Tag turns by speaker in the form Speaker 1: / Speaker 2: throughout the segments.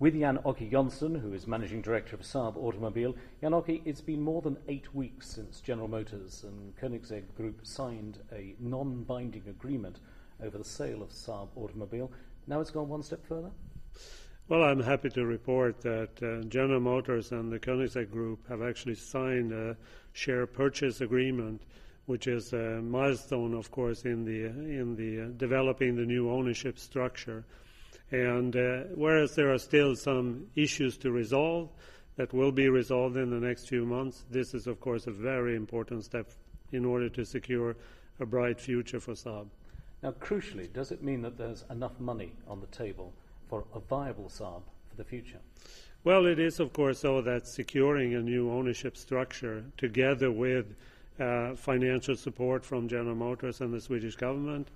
Speaker 1: with Jan-Åke Jonsson, who is Managing Director of Saab Automobile. Jan-Åke, it's been more than 8 weeks since General Motors and Koenigsegg Group signed a non-binding agreement over the sale of Saab Automobile. Now it's gone one step further?
Speaker 2: Well, I'm happy to report that General Motors and the Koenigsegg Group have actually signed a share purchase agreement, which is a milestone, of course, in the developing the new ownership structure. And whereas there are still some issues to resolve that will be resolved in the next few months, this is, of course, a very important step in order to secure a bright future for Saab.
Speaker 1: Now, crucially, does it mean that there's enough money on the table for a viable Saab for the future?
Speaker 2: Well, it is, of course, so that securing a new ownership structure together with financial support from General Motors and the Swedish government,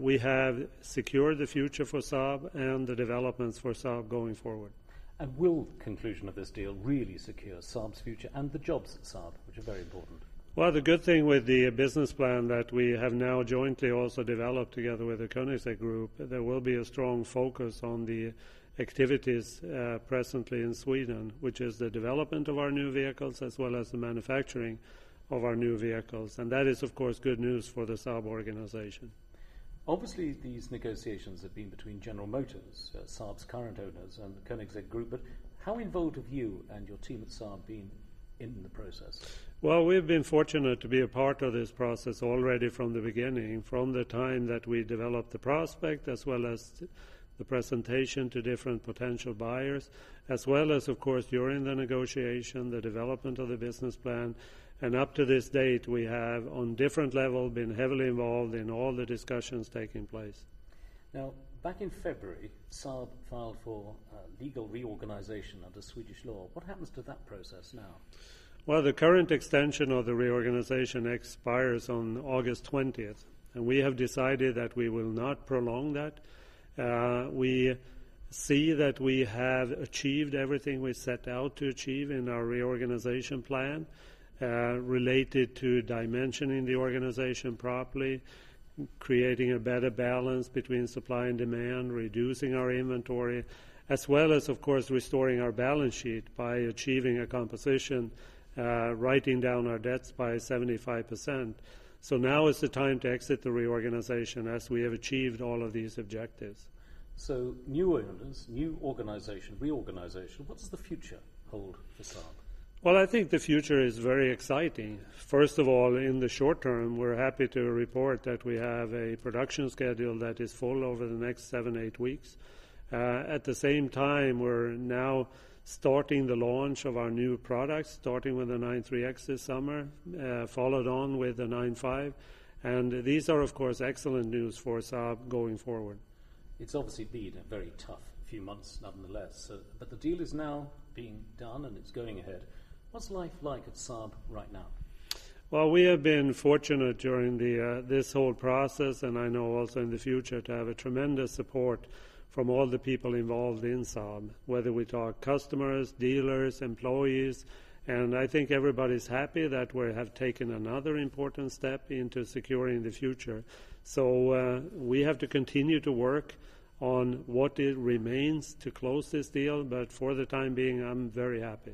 Speaker 2: we have secured the future for Saab and the developments for Saab going forward.
Speaker 1: And will conclusion of this deal really secure Saab's future and the jobs at Saab, which are very important?
Speaker 2: Well, the good thing with the business plan that we have now jointly also developed together with the Koenigsegg Group, there will be a strong focus on the activities presently in Sweden, which is the development of our new vehicles as well as the manufacturing of our new vehicles. And that is, of course, good news for the Saab organization.
Speaker 1: Obviously, these negotiations have been between General Motors, Saab's current owners, and the Koenigsegg Group, but how involved have you and your team at Saab been in the process?
Speaker 2: Well, we've been fortunate to be a part of this process already from the beginning, from the time that we developed the prospect, as well as the presentation to different potential buyers, as well as, of course, during the negotiation, the development of the business plan. And up to this date, we have, on different levels, been heavily involved in all the discussions taking place.
Speaker 1: Now, back in February, Saab filed for legal reorganization under Swedish law. What happens to that process now?
Speaker 2: Well, the current extension of the reorganization expires on August 20th, and we have decided that we will not prolong that. We see that we have achieved everything we set out to achieve in our reorganization plan, related to dimensioning the organization properly, creating a better balance between supply and demand, reducing our inventory, as well as, of course, restoring our balance sheet by achieving a composition, writing down our debts by 75%. So now is the time to exit the reorganization as we have achieved all of these objectives.
Speaker 1: So new owners, new organization, reorganization, what does the future hold for Saab?
Speaker 2: Well, I think the future is very exciting. First of all, in the short term, we're happy to report that we have a production schedule that is full over the next 7-8 weeks. At the same time, we're now starting the launch of our new products, starting with the 9.3X this summer, followed on with the 9.5. And these are, of course, excellent news for Saab going forward.
Speaker 1: It's obviously been a very tough few months, nonetheless. But the deal is now being done and it's going ahead. What's life like at Saab right now?
Speaker 2: Well, we have been fortunate during this whole process, and I know also in the future, to have a tremendous support from all the people involved in Saab, whether we talk customers, dealers, employees, and I think everybody's happy that we have taken another important step into securing the future. So we have to continue to work on what it remains to close this deal, but for the time being, I'm very happy.